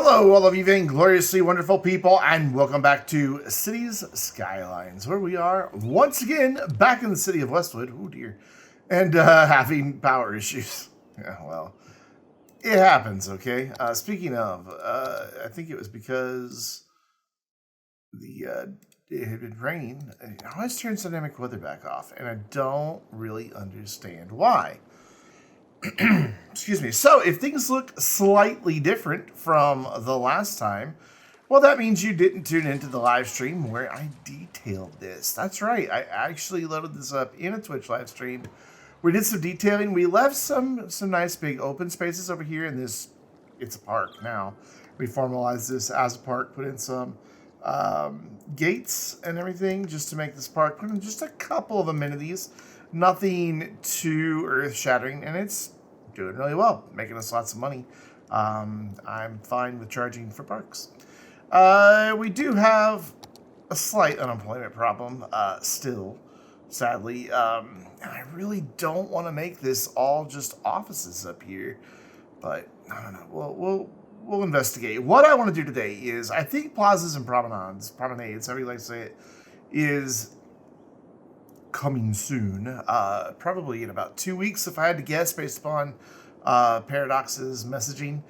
Hello, all of you vaingloriously wonderful people, and welcome back to Cities Skylines, where we are once again back in the city of Westwood. Oh dear. And having power issues. Yeah, well, it happens, okay? Speaking of, I think it was because it had been raining. It always turns dynamic weather back off, and I don't really understand why. Excuse me. So, if things look slightly different from the last time, well, that means you didn't tune into the live stream where I detailed this. That's right. I actually loaded this up in a Twitch live stream. We did some detailing. We left some nice big open spaces over here in this. It's a park now. We formalized this as a park, put in some gates and everything just to make this park. Put in just a couple of amenities. Nothing too earth-shattering, and it's doing really well, making us lots of money. I'm fine with charging for parks. We do have a slight unemployment problem still, sadly. I really don't want to make this all just offices up here, but I don't know. We'll investigate. What I want to do today is, I think plazas and promenades, however you like to say it, is coming soon, probably in about 2 weeks if I had to guess based upon Paradox's messaging.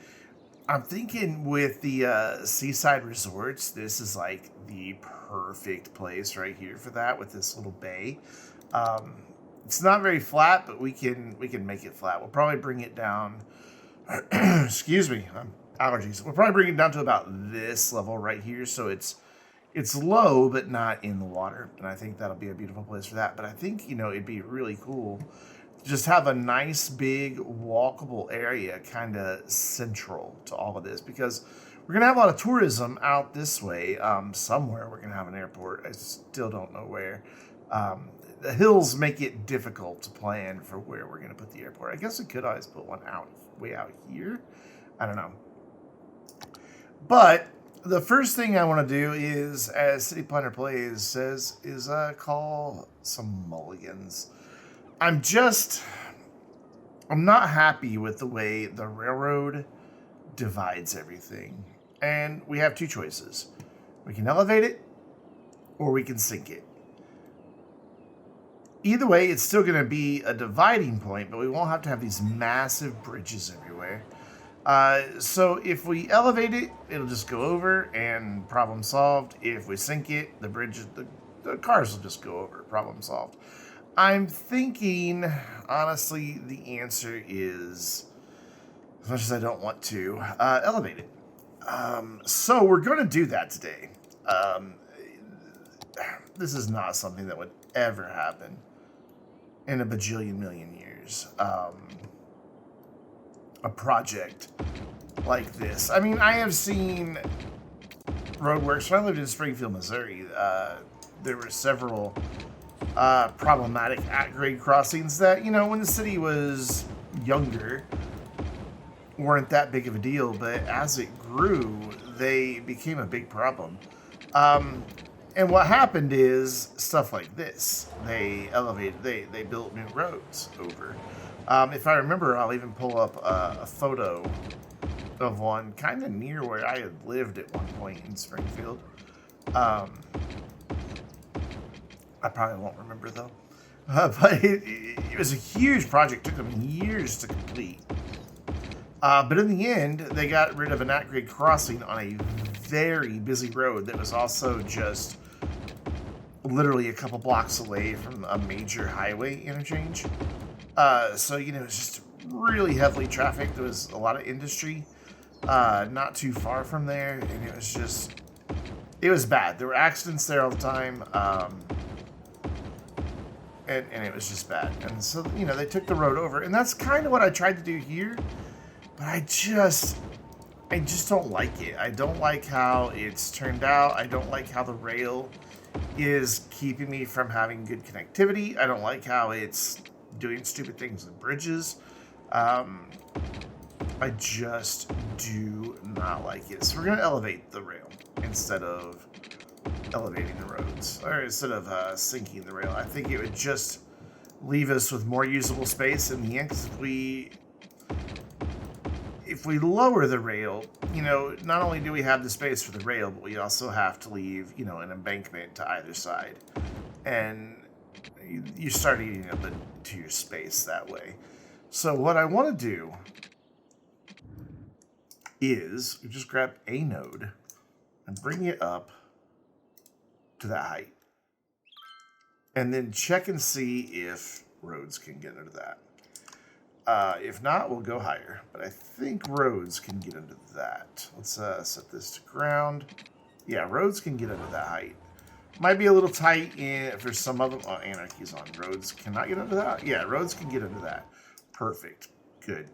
I'm thinking with the seaside resorts, this is like the perfect place right here for that, with this little bay. It's not very flat, but we can make it flat. We'll probably bring it down excuse me, allergies. We'll probably bring it down to about this level right here, so it's low, but not in the water. And I think that'll be a beautiful place for that. But I think, it'd be really cool to just have a nice, big, walkable area kind of central to all of this. Because we're going to have a lot of tourism out this way. Somewhere we're going to have an airport. I still don't know where. The hills make it difficult to plan for where we're going to put the airport. I guess we could always put one way out here. I don't know. But the first thing I want to do is, as City Planner Plays says, is call some mulligans. I'm not happy with the way the railroad divides everything. And we have two choices. We can elevate it, or we can sink it. Either way, it's still going to be a dividing point, but we won't have to have these massive bridges everywhere. So if we elevate it, it'll just go over and problem solved. If we sink it, the cars will just go over, problem solved. I'm thinking, honestly, the answer is, as much as I don't want to, elevate it. So we're going to do that today. This is not something that would ever happen in a bajillion million years. A project like this. I mean, I have seen roadworks. When I lived in Springfield, Missouri, there were several problematic at-grade crossings that, when the city was younger, weren't that big of a deal, but as it grew, they became a big problem. And what happened is stuff like this. They built new roads over. If I remember, I'll even pull up a photo of one kind of near where I had lived at one point in Springfield. I probably won't remember, though. But it was a huge project. Took them years to complete. But in the end, they got rid of an at-grade crossing on a very busy road that was also just literally a couple blocks away from a major highway interchange. So, it was just really heavily trafficked. There was a lot of industry not too far from there, and it was bad. There were accidents there all the time, and it was just bad. And so, they took the road over, and that's kind of what I tried to do here, but I just don't like it. I don't like how it's turned out. I don't like how the rail is keeping me from having good connectivity. I don't like how it's doing stupid things with bridges. I just do not like it. So we're going to elevate the rail instead of elevating the roads, or instead of sinking the rail. I think it would just leave us with more usable space in the end, because if if we lower the rail, you know, not only do we have the space for the rail, but we also have to leave, you know, an embankment to either side. And you start eating up into your space that way. So what I want to do is just grab a node and bring it up to that height. And then check and see if roads can get under that. If not, we'll go higher. But I think roads can get under that. Let's set this to ground. Yeah, roads can get under that height. Might be a little tight for some of them. Oh, anarchy's on. Roads cannot get under that? Yeah, roads can get under that. Perfect. Good.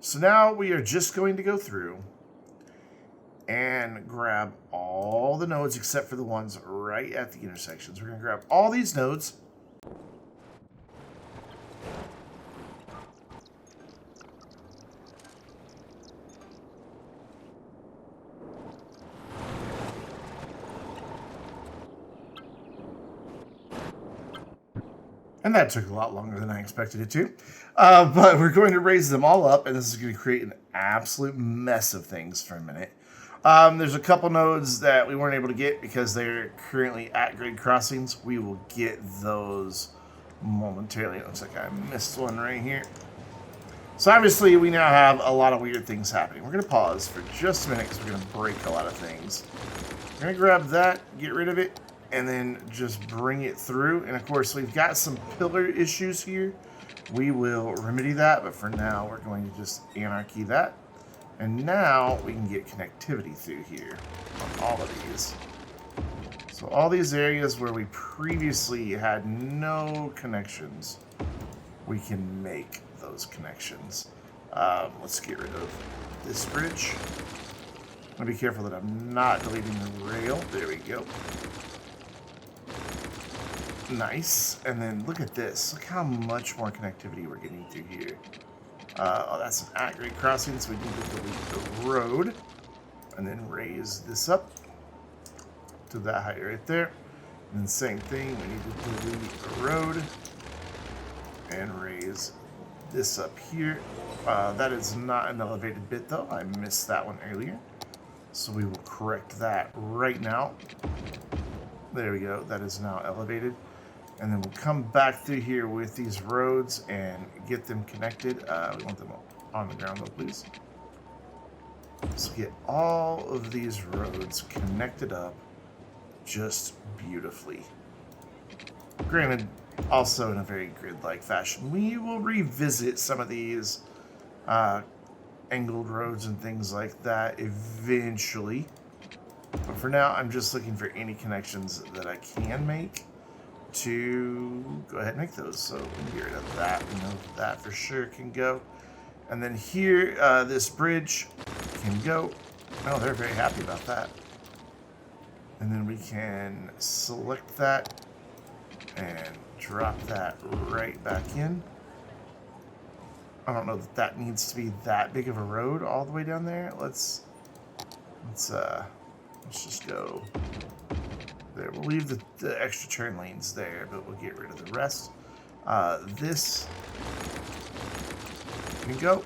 So now we are just going to go through and grab all the nodes except for the ones right at the intersections. We're going to grab all these nodes. And that took a lot longer than I expected it to. But we're going to raise them all up, and this is going to create an absolute mess of things for a minute. There's a couple nodes that we weren't able to get because they're currently at grade crossings. We will get those momentarily. It looks like I missed one right here. So obviously we now have a lot of weird things happening. We're going to pause for just a minute because we're going to break a lot of things. We're going to grab that, get rid of it, and then just bring it through. And of course, we've got some pillar issues here. We will remedy that, but for now, we're going to just anarchy that. And now we can get connectivity through here on all of these. So all these areas where we previously had no connections, we can make those connections. Let's get rid of this bridge. I'm gonna be careful that I'm not deleting the rail. There we go. Nice. And then look at this. Look how much more connectivity we're getting through here. Oh, that's an at-grade crossing, so we need to delete the road. And then raise this up to that height right there. And then same thing, we need to delete the road. And raise this up here. That is not an elevated bit, though. I missed that one earlier. So we will correct that right now. There we go. That is now elevated. And then we'll come back through here with these roads and get them connected. We want them on the ground, though, please. Let's get all of these roads connected up just beautifully. Granted, also in a very grid-like fashion. We will revisit some of these angled roads and things like that eventually. But for now, I'm just looking for any connections that I can make to go ahead and make those. So we can get rid of that. We know that for sure can go. And then here, this bridge can go. Oh, they're very happy about that. And then we can select that and drop that right back in. I don't know that that needs to be that big of a road all the way down there. Let's just go there. We'll leave the extra turn lanes there, but we'll get rid of the rest. This can go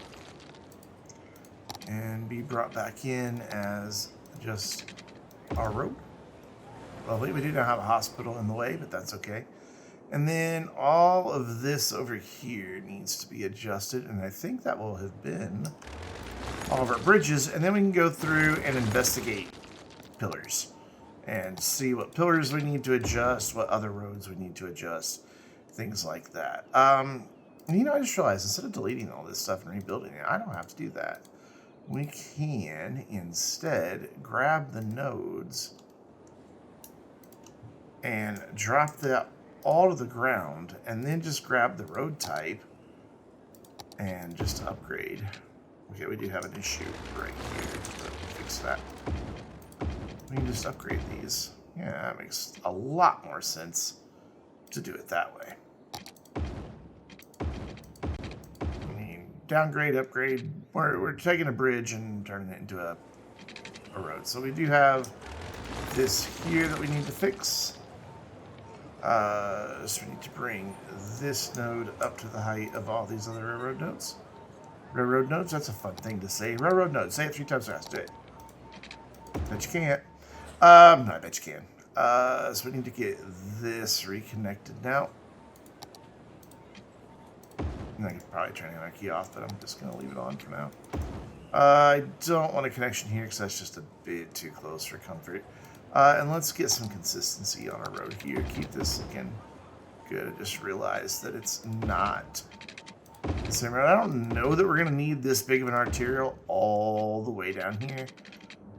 and be brought back in as just our road. Lovely. We do now have a hospital in the way, but that's okay. And then all of this over here needs to be adjusted, and I think that will have been all of our bridges. And then we can go through and investigate pillars and see what pillars we need to adjust, what other roads we need to adjust, things like that. You know, I just realized instead of deleting all this stuff and rebuilding it, I don't have to do that. We can instead grab the nodes and drop that all to the ground, and then just grab the road type and just upgrade. Okay, we do have an issue right here, but we'll fix that. We can just upgrade these. Yeah, that makes a lot more sense to do it that way. I mean, downgrade, upgrade. We're taking a bridge and turning it into a road. So we do have this here that we need to fix. So we need to bring this node up to the height of all these other railroad nodes. Railroad nodes? That's a fun thing to say. Railroad nodes. Say it 3 times fast. Do it. Bet you can't. No, I bet you can. So we need to get this reconnected now. And I could probably turn the anarchy off, but I'm just going to leave it on for now. I don't want a connection here because that's just a bit too close for comfort. And let's get some consistency on our road here. Keep this looking good. I just realized that it's not the same road. I don't know that we're going to need this big of an arterial all the way down here,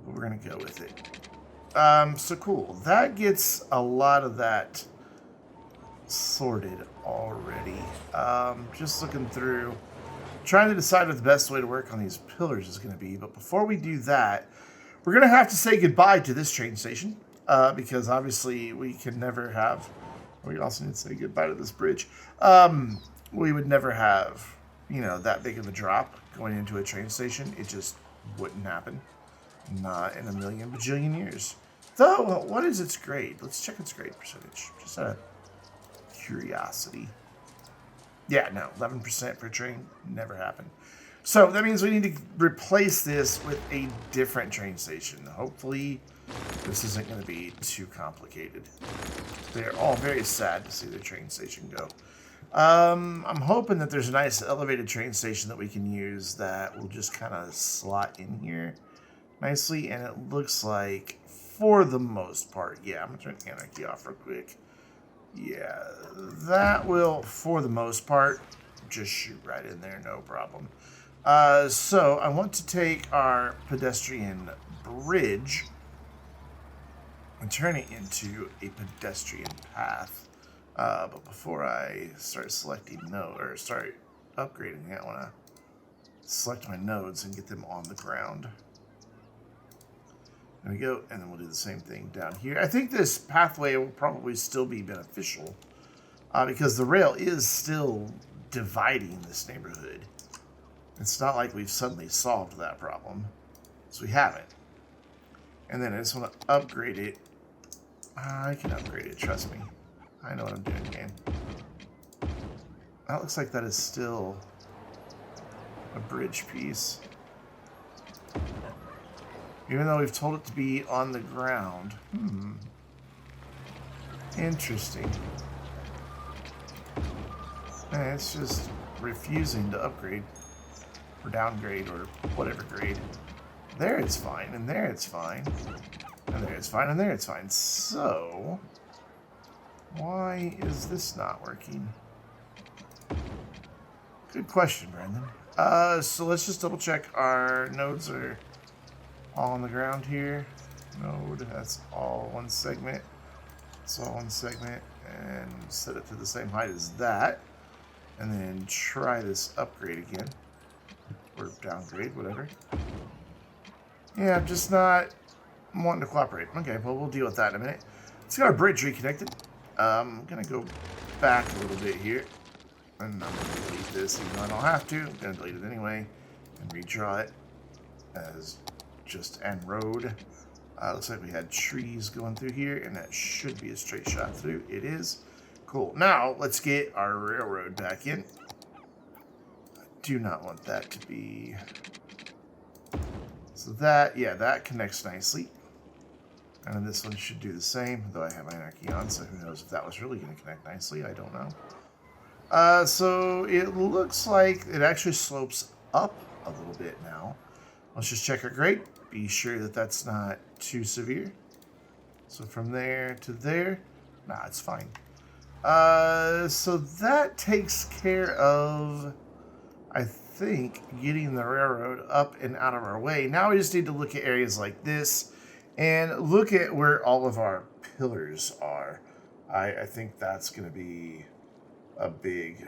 but we're going to go with it. So cool. That gets a lot of that sorted already. Just looking through, trying to decide what the best way to work on these pillars is going to be. But before we do that, we're going to have to say goodbye to this train station because obviously we can never have. We also need to say goodbye to this bridge. We would never have, you know, that big of a drop going into a train station. It just wouldn't happen. Not in a million bajillion years. Though, what is its grade? Let's check its grade percentage. Just out of curiosity. Yeah, no, 11% per train. Never happened. So that means we need to replace this with a different train station. Hopefully, this isn't going to be too complicated. They're all very sad to see their train station go. I'm hoping that there's a nice elevated train station that we can use that will just kind of slot in here nicely. And it looks like, for the most part, yeah, I'm going to turn anarchy off real quick. Yeah, that will, for the most part, just shoot right in there, no problem. So I want to take our pedestrian bridge and turn it into a pedestrian path. But before I start selecting start upgrading it, I want to select my nodes and get them on the ground. There we go, and then we'll do the same thing down here. I think this pathway will probably still be beneficial because the rail is still dividing this neighborhood. It's not like we've suddenly solved that problem, so we haven't. And then I just want to upgrade it. I can upgrade it, trust me. I know what I'm doing, game. That looks like that is still a bridge piece. Even though we've told it to be on the ground. Interesting. Man, it's just refusing to upgrade. Or downgrade, or whatever grade. There it's fine, and there it's fine. And there it's fine, and there it's fine. So, why is this not working? Good question, Brandon. So let's just double check our nodes are all on the ground here. Node, that's all one segment. It's all one segment. And set it to the same height as that. And then try this upgrade again. Or downgrade, whatever. Yeah, I'm just not wanting to cooperate. Okay, well, we'll deal with that in a minute. Let's get our bridge reconnected. I'm going to go back a little bit here. And I'm going to delete this, even though I don't have to. I'm going to delete it anyway. And redraw it as just N road. Looks like we had trees going through here, and that should be a straight shot through. It is. Cool. Now, let's get our railroad back in. Do not want that to be. So that, yeah, that connects nicely. And then this one should do the same, though I have my anarchy on, so who knows if that was really going to connect nicely. I don't know. So it looks like it actually slopes up a little bit now. Let's just check our grade. Be sure that that's not too severe. So from there to there, nah, it's fine. So that takes care of, I think, getting the railroad up and out of our way. Now we just need to look at areas like this and look at where all of our pillars are. I think that's going to be a big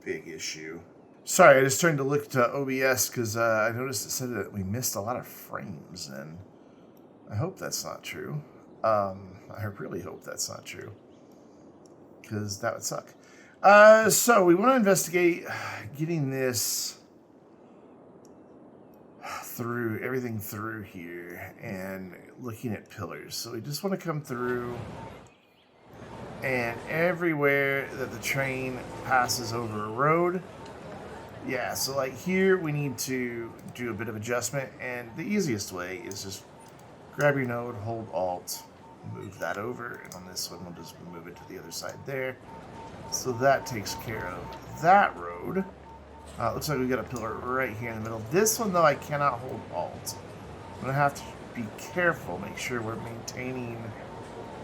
issue. Sorry, I just turned to look to OBS because I noticed it said that we missed a lot of frames, and I hope that's not true. I really hope that's not true, because that would suck. So we want to investigate getting this through, everything through here, and looking at pillars. So we just want to come through, and everywhere that the train passes over a road, Yeah, so like here we need to do a bit of adjustment, and the easiest way is just grab your node, hold Alt, move that over, and on this one we'll just move it to the other side there. So that takes care of that road. Looks like we got a pillar right here in the middle. This one though I cannot hold Alt. I'm gonna have to be careful, make sure we're maintaining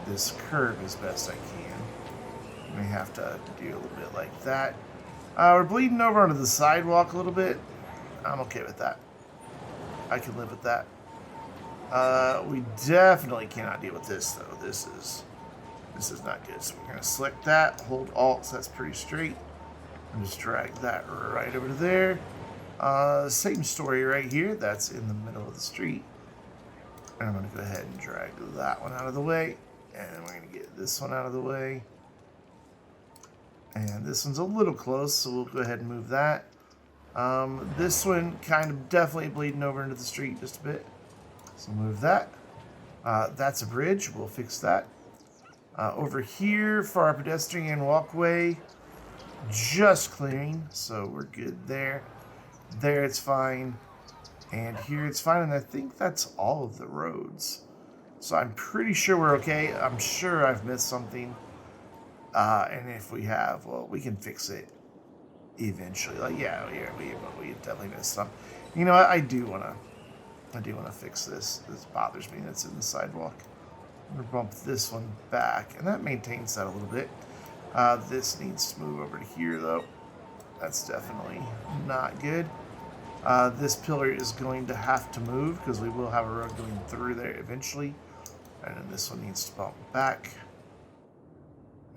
this curve as best I can. May have to do a little bit like that. We're bleeding over onto the sidewalk a little bit. I'm okay with that. I can live with that. We definitely cannot deal with this though. This is not good. So we're gonna select that, hold Alt, so that's pretty straight. And just drag that right over to there. Same story right here. That's in the middle of the street. And I'm gonna go ahead and drag that one out of the way. And we're gonna get this one out of the way. And this one's a little close, so we'll go ahead and move that. This one kind of definitely bleeding over into the street just a bit. So move that. That's a bridge. We'll fix that. Over here for our pedestrian walkway, just clearing, so we're good there. There it's fine. And here it's fine, and I think that's all of the roads. So I'm pretty sure we're okay. I'm sure I've missed something. And if we have, well, we can fix it eventually. Like, yeah, we definitely missed some. You know what? I do wanna fix this. This bothers me. That's in the sidewalk. I'm gonna bump this one back, and that maintains that a little bit. This needs to move over to here, though. That's definitely not good. This pillar is going to have to move because we will have a road going through there eventually. And then this one needs to bump back.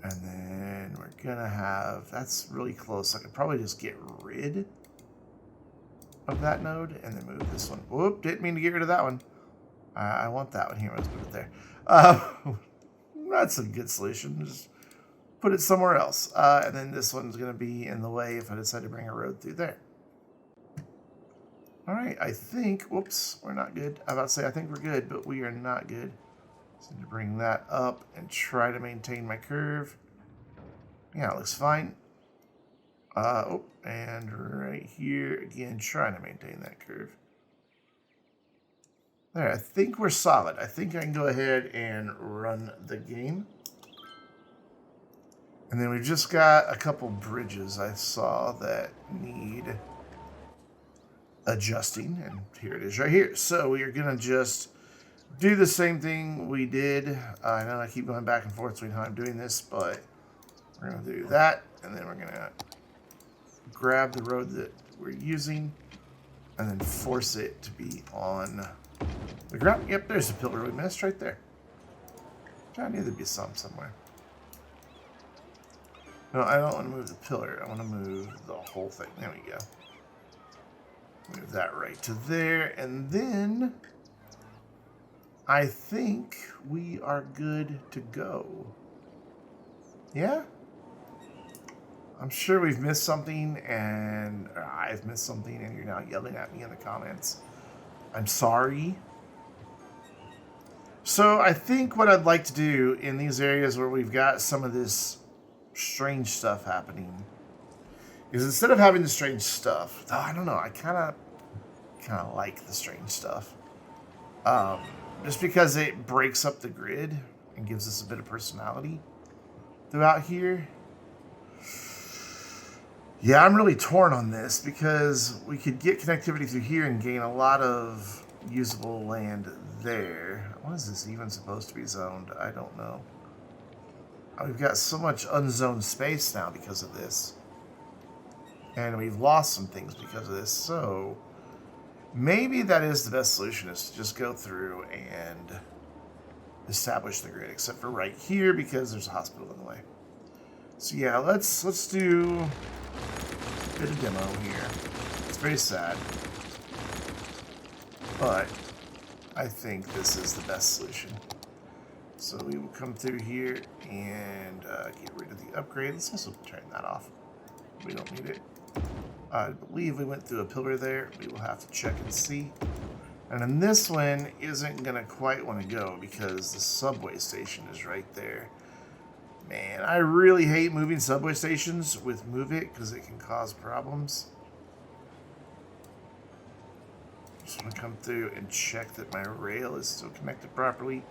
And then we're gonna have, that's really close. I could probably just get rid of that node and then move this one. Whoop, didn't mean to get rid of that one. I want that one here. Let's put it there. That's a good solution. Just put it somewhere else. And then this one's gonna be in the way if I decide to bring a road through there. All right, I think, whoops, we're not good. I was about to say, I think we're good, but we are not good. So I need to bring that up and try to maintain my curve. Yeah, it looks fine. And right here, again, trying to maintain that curve. There, I think we're solid. I think I can go ahead and run the game. And then we've just got a couple bridges I saw that need adjusting, and here it is right here. So we are gonna just do the same thing we did. I know I keep going back and forth between how I'm doing this, but we're gonna do that, and then we're gonna grab the road that we're using and then force it to be on the ground. Yep, there's a pillar we missed right there. I knew there'd be some somewhere. No, I don't want to move the pillar. I want to move the whole thing. There we go. Move that right to there, and then I think we are good to go. Yeah? I'm sure we've missed something, and I've missed something, and you're now yelling at me in the comments. I'm sorry. So I think what I'd like to do in these areas where we've got some of this strange stuff happening is instead of having the strange stuff, though I don't know, I kind of like the strange stuff. Just because it breaks up the grid and gives us a bit of personality throughout here. Yeah, I'm really torn on this because we could get connectivity through here and gain a lot of usable land there. What is this even supposed to be zoned? I don't know. We've got so much unzoned space now because of this. And we've lost some things because of this. So maybe that is the best solution, is to just go through and establish the grid, except for right here because there's a hospital in the way. So yeah, let's do a bit of demo here. It's very sad, but I think this is the best solution. So we will come through here and get rid of the upgrade. Let's also turn that off. We don't need it. I believe we went through a pillar there. We will have to check and see. And then this one isn't going to quite want to go because the subway station is right there. Man, I really hate moving subway stations with Move It because it can cause problems. I'm going to come through and check that my rail is still connected properly.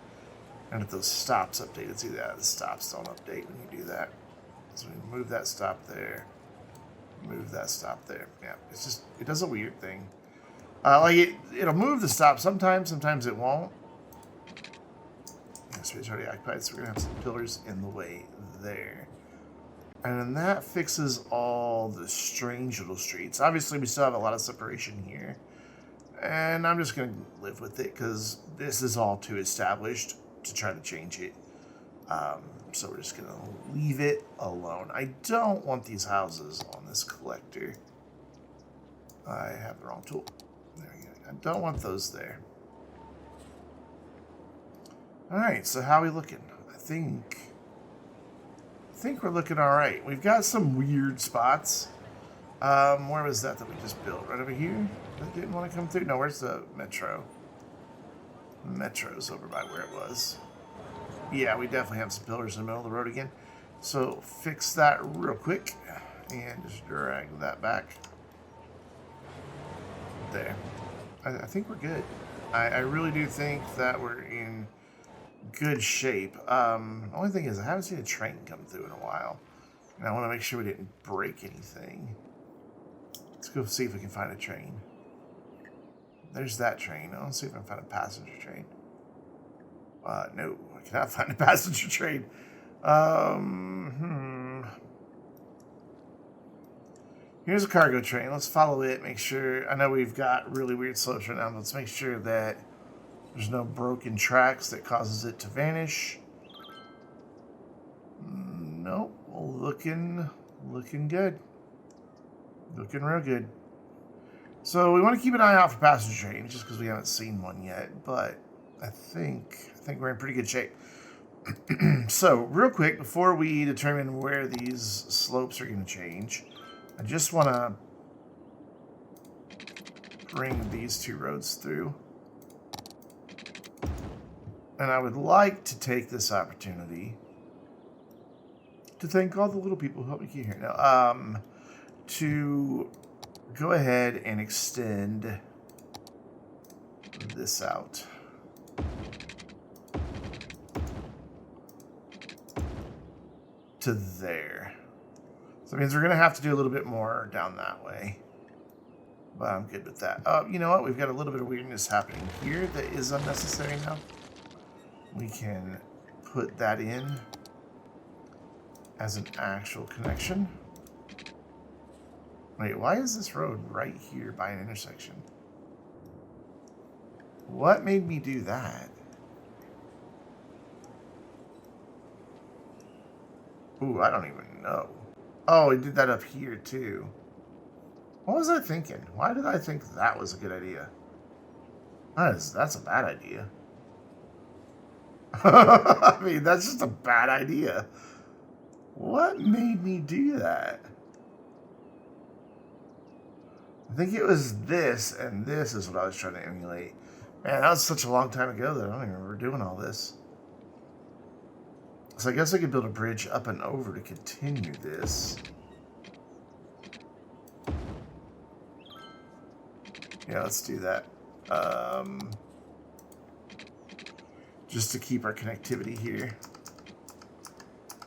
And if those stops updated, see that the stops don't update when you do that. So we move that stop there. Move that stop there. Yeah, it's just, it does a weird thing. It'll move the stop sometimes it won't. Yeah, space already occupied, so we're going to have some pillars in the way there. And then that fixes all the strange little streets. Obviously, we still have a lot of separation here. And I'm just going to live with it because this is all too established to try to change it. So we're just going to leave it alone. I don't want these houses on this collector. I have the wrong tool. There we go. I don't want those there. Alright, so how are we looking? I think we're looking alright. We've got some weird spots. Where was that we just built? Right over here? That didn't want to come through? No, where's the metro? Metro's over by where it was. Yeah, we definitely have some pillars in the middle of the road again. So fix that real quick and just drag that back. There. I think we're good. I really do think that we're in good shape. Only thing is I haven't seen a train come through in a while. And I want to make sure we didn't break anything. Let's go see if we can find a train. There's that train. Let's see if I can find a passenger train. No, I cannot find a passenger train. Here's a cargo train. Let's follow it. Make sure. I know we've got really weird slopes right now. But let's make sure that there's no broken tracks that causes it to vanish. Nope. Looking good. Looking real good. So we want to keep an eye out for passenger trains, just because we haven't seen one yet. But I think we're in pretty good shape. So real quick, before we determine where these slopes are going to change, I just want to bring these two roads through. And I would like to take this opportunity to thank all the little people who helped me get here. Now, to go ahead and extend this out. To there. So that means we're going to have to do a little bit more down that way. But I'm good with that. You know what? We've got a little bit of weirdness happening here that is unnecessary now. We can put that in as an actual connection. Wait, why is this road right here by an intersection? What made me do that? Ooh, I don't even know. Oh, it did that up here too. What was I thinking? Why did I think that was a good idea? That's a bad idea. I mean, that's just a bad idea. What made me do that? I think it was this, and this is what I was trying to emulate. Man, that was such a long time ago that I don't even remember doing all this. So I guess I could build a bridge up and over to continue this. Yeah, let's do that. Just to keep our connectivity here.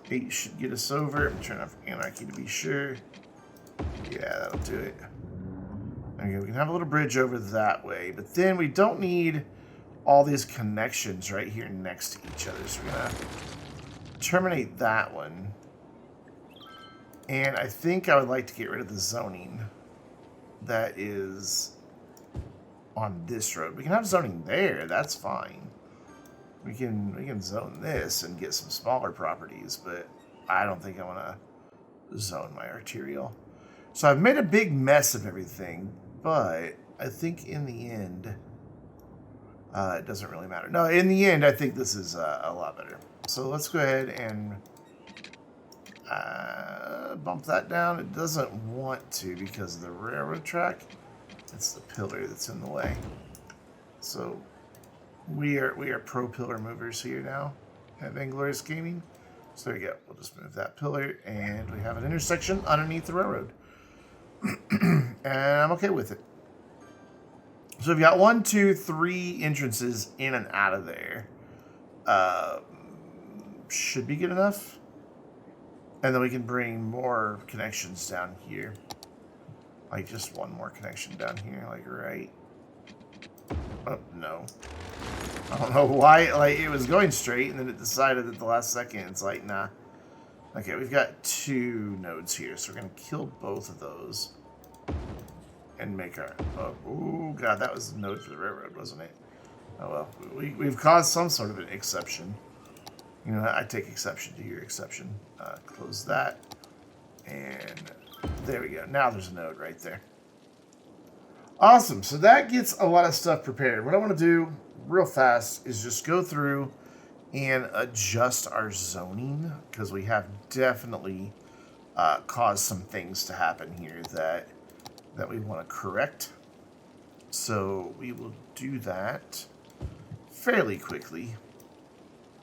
8 should get us over. I'm turning off anarchy to be sure. Yeah, that'll do it. Okay, we can have a little bridge over that way, but then we don't need all these connections right here next to each other. So we're gonna terminate that one. And I think I would like to get rid of the zoning that is on this road. We can have zoning there, that's fine. We can zone this and get some smaller properties, but I don't think I want to zone my arterial. So I've made a big mess of everything, but I think in the end, it doesn't really matter. No, in the end, I think this is a lot better. So let's go ahead and bump that down. It doesn't want to because of the railroad track. It's the pillar that's in the way. So we are pro pillar movers here now at Vainglorious Gaming. So there you go. We'll just move that pillar, and we have an intersection underneath the railroad. And I'm okay with it. So we've got 1, 2, 3 entrances in and out of there. Should be good enough. And then we can bring more connections down here. Like just one more connection down here, like right. Oh, no. I don't know why, like it was going straight and then it decided at the last second, it's like, nah. Okay, we've got 2 nodes here, so we're gonna kill both of those. And make our, oh god, that was a node for the railroad, wasn't it? Oh well, we've caused some sort of an exception. You know, I take exception to your exception. Close that. And there we go. Now there's a node right there. Awesome. So that gets a lot of stuff prepared. What I want to do real fast is just go through and adjust our zoning, because we have definitely caused some things to happen here that we want to correct. So we will do that fairly quickly,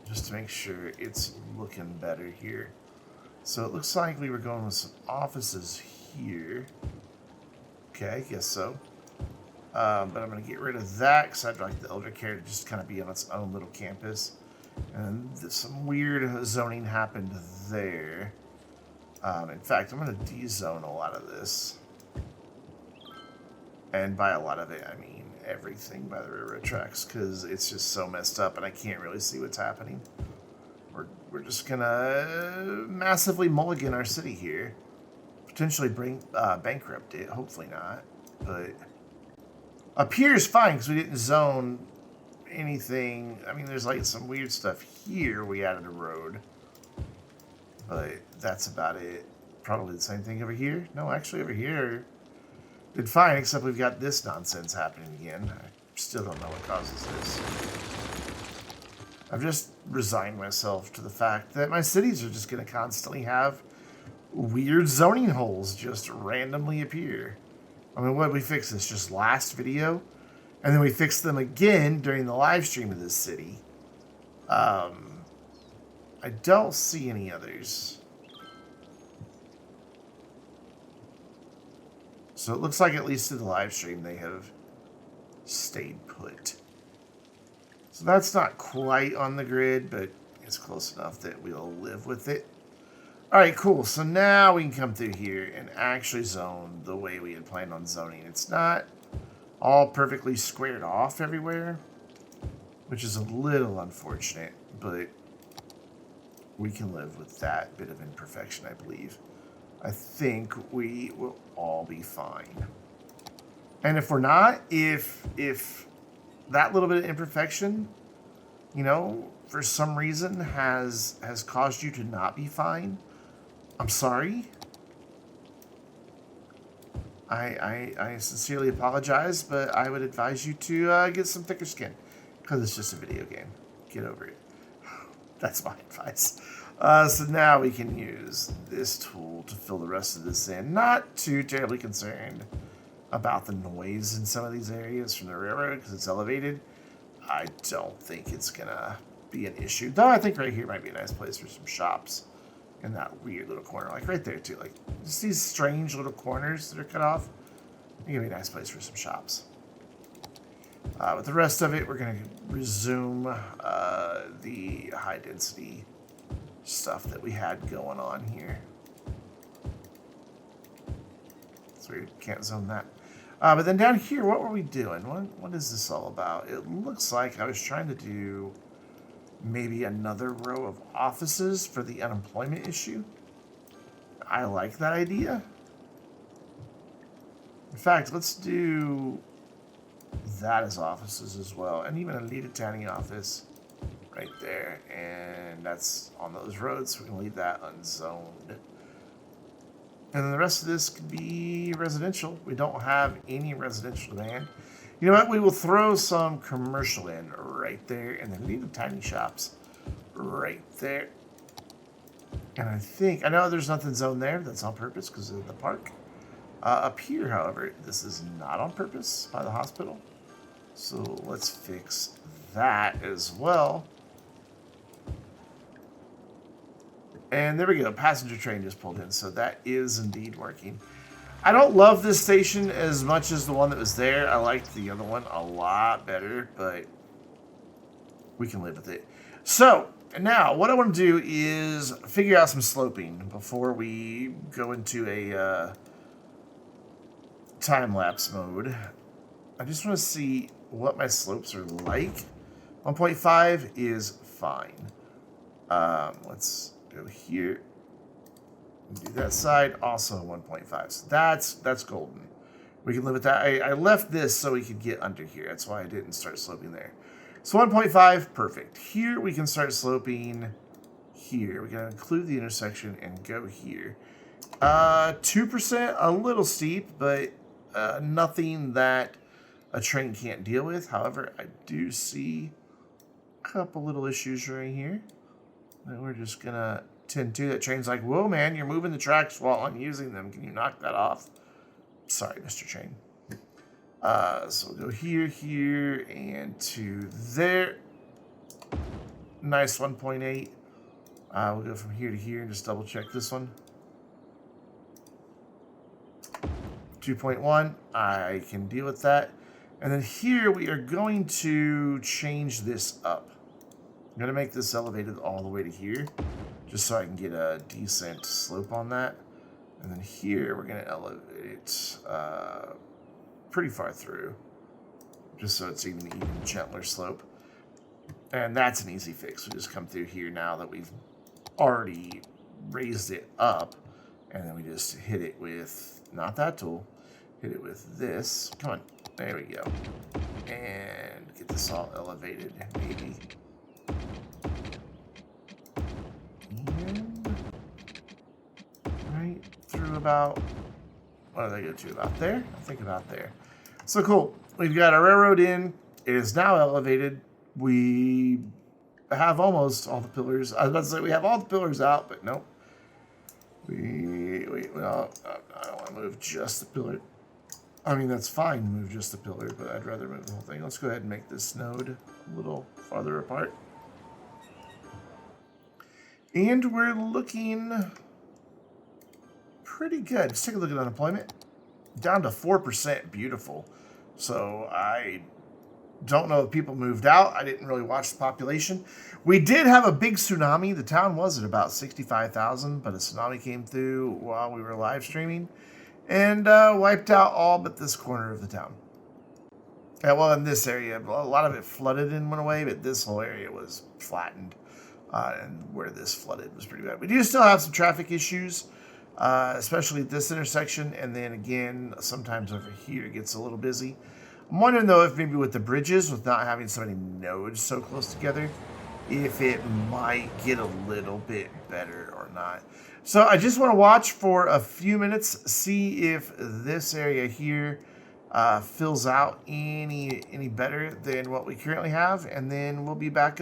just to make sure it's looking better here. So it looks like we were going with some offices here. Okay, I guess so. But I'm going to get rid of that because I'd like the elder care to just kind of be on its own little campus. And some weird zoning happened there. In fact, I'm going to de-zone a lot of this. And by a lot of it, I mean everything by the railroad tracks, because it's just so messed up and I can't really see what's happening. We're just gonna massively mulligan our city here. Potentially bring bankrupt it. Hopefully not. But up here is fine because we didn't zone anything. I mean, there's like some weird stuff here. We added a road. But that's about it. Probably the same thing over here. No, actually over here did fine, except we've got this nonsense happening again. I still don't know what causes this. I've just resigned myself to the fact that my cities are just going to constantly have weird zoning holes just randomly appear. I mean, what did we fix this just last video? And then we fixed them again during the live stream of this city. I don't see any others. So it looks like at least in the live stream they have stayed put. So that's not quite on the grid, but it's close enough that we'll live with it. All right, cool. So now we can come through here and actually zone the way we had planned on zoning. It's not all perfectly squared off everywhere, which is a little unfortunate, but we can live with that bit of imperfection, I believe. I think we will all be fine. And if we're not, if that little bit of imperfection, you know, for some reason has caused you to not be fine, I'm sorry. I sincerely apologize, but I would advise you to get some thicker skin, because it's just a video game. Get over it. That's my advice. So now we can use this tool to fill the rest of this in. Not too terribly concerned about the noise in some of these areas from the railroad because it's elevated. I don't think it's gonna be an issue. Though I think right here might be a nice place for some shops in that weird little corner. Like right there too. Like just these strange little corners that are cut off. It's gonna be a nice place for some shops. With the rest of it, we're gonna resume the high density stuff that we had going on here. So we can't zone that. But then down here, what were we doing? What is this all about? It looks like I was trying to do maybe another row of offices for the unemployment issue. I like that idea. In fact, let's do that as offices as well. And even a Lita Tanny office right there. And that's on those roads, so we can leave that unzoned. And then the rest of this could be residential. We don't have any residential demand. You know what? We will throw some commercial in right there, and then leave the tiny shops right there. And I know there's nothing zoned there. That's on purpose because of the park. Up here, however, this is not on purpose by the hospital. So let's fix that as well. And there we go. Passenger train just pulled in. So that is indeed working. I don't love this station as much as the one that was there. I liked the other one a lot better, but we can live with it. So, now, what I want to do is figure out some sloping before we go into a time-lapse mode. I just want to see what my slopes are like. 1.5 is fine. Let's go here. Do that side, also 1.5. So that's golden. We can live with that. I left this so we could get under here. That's why I didn't start sloping there. So 1.5, perfect. Here we can start sloping here. We gotta include the intersection and go here. 2%, a little steep, but nothing that a train can't deal with. However, I do see a couple little issues right here that we're just gonna tend to. That train's like, whoa, man, you're moving the tracks while I'm using them. Can you knock that off? Sorry, Mr. Train. So we'll go here, here, and to there. Nice 1.8. We'll go from here to here and just double check this one. 2.1. I can deal with that. And then here we are going to change this up. I'm going to make this elevated all the way to here, just so I can get a decent slope on that. And then here we're going to elevate it pretty far through, just so it's even gentler slope. And that's an easy fix. We just come through here now that we've already raised it up, and then we just hit it with, not that tool, hit it with this. Come on, there we go. And get this all elevated, maybe. And right through about, what did I go to, about there? I think about there. So cool. We've got our railroad in. It is now elevated. We have almost all the pillars. I was about to say we have all the pillars out, but nope. Well, I don't want to move just the pillar. I mean, that's fine to move just the pillar, but I'd rather move the whole thing. Let's go ahead and make this node a little farther apart. And we're looking pretty good. Let's take a look at unemployment. Down to 4%. Beautiful. So I don't know if people moved out. I didn't really watch the population. We did have a big tsunami. The town was at about 65,000, but a tsunami came through while we were live streaming and wiped out all but this corner of the town. Yeah, well, in this area, a lot of it flooded and went away, but this whole area was flattened. And where this flooded was pretty bad. We do still have some traffic issues, especially at this intersection. And then again, sometimes over here it gets a little busy. I'm wondering though if maybe with the bridges, with not having so many nodes so close together, if it might get a little bit better or not. So I just want to watch for a few minutes, see if this area here fills out any better than what we currently have, and then we'll be back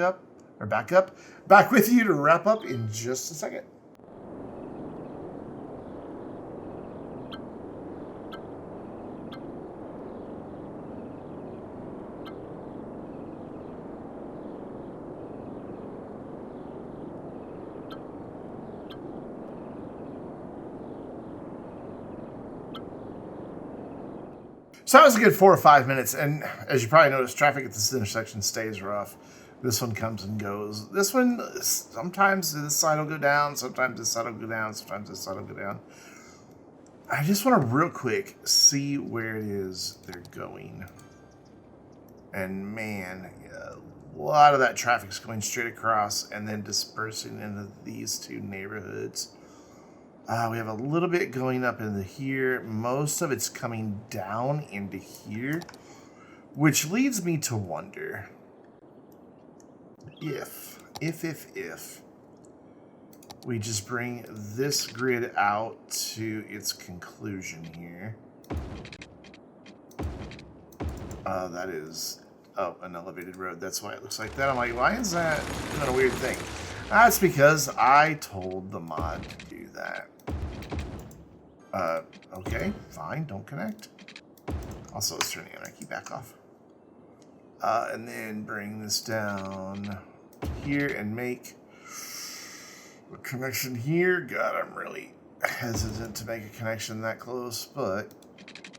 with you to wrap up in just a second. So that was a good 4 or 5 minutes, and as you probably noticed, traffic at this intersection stays rough. This one comes and goes. This one, sometimes this side will go down, sometimes this side will go down, sometimes this side will go down. I just want to real quick see where it is they're going. And man, a lot of that traffic's going straight across and then dispersing into these two neighborhoods. We have a little bit going up into here. Most of it's coming down into here, which leads me to wonder if we just bring this grid out to its conclusion here. That is an elevated road. That's why it looks like that. I'm like, why is that doing a weird thing? That's because I told the mod to do that. Okay, fine, don't connect. Also, let's turn the anarchy back off. And then bring this down here and make a connection here. God, I'm really hesitant to make a connection that close, but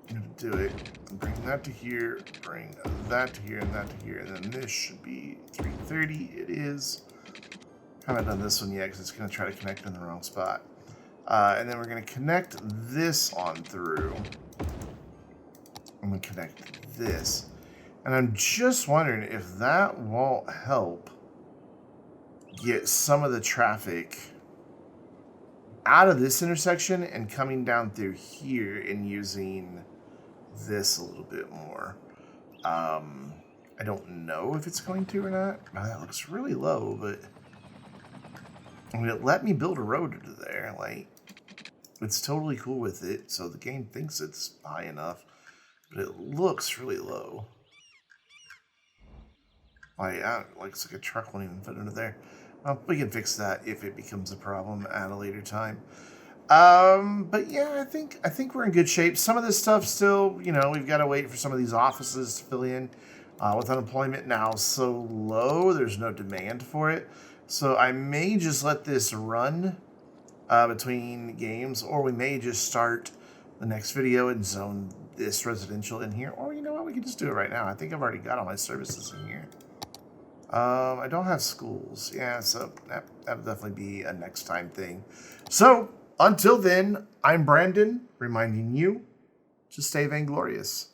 I'm going to do it. Bring that to here, bring that to here, and that to here, and then this should be 330. It is. Haven't done this one yet because it's going to try to connect in the wrong spot. And then we're going to connect this on through. I'm going to connect this. And I'm just wondering if that won't help get some of the traffic out of this intersection and coming down through here and using this a little bit more. I don't know if it's going to or not. Now, that looks really low, but I mean, it let me build a road to there. Like, it's totally cool with it, so the game thinks it's high enough, but it looks really low. Like, looks like a truck won't even fit under there. We can fix that if it becomes a problem at a later time. But yeah, I think we're in good shape. Some of this stuff still, you know, we've got to wait for some of these offices to fill in. With unemployment now so low, there's no demand for it. So I may just let this run between games, or we may just start the next video and zone this residential in here. Or you know what, we can just do it right now. I think I've already got all my services in here. I don't have schools. Yeah, so that'll definitely be a next time thing. So until then, I'm Brandon, reminding you to stay vainglorious.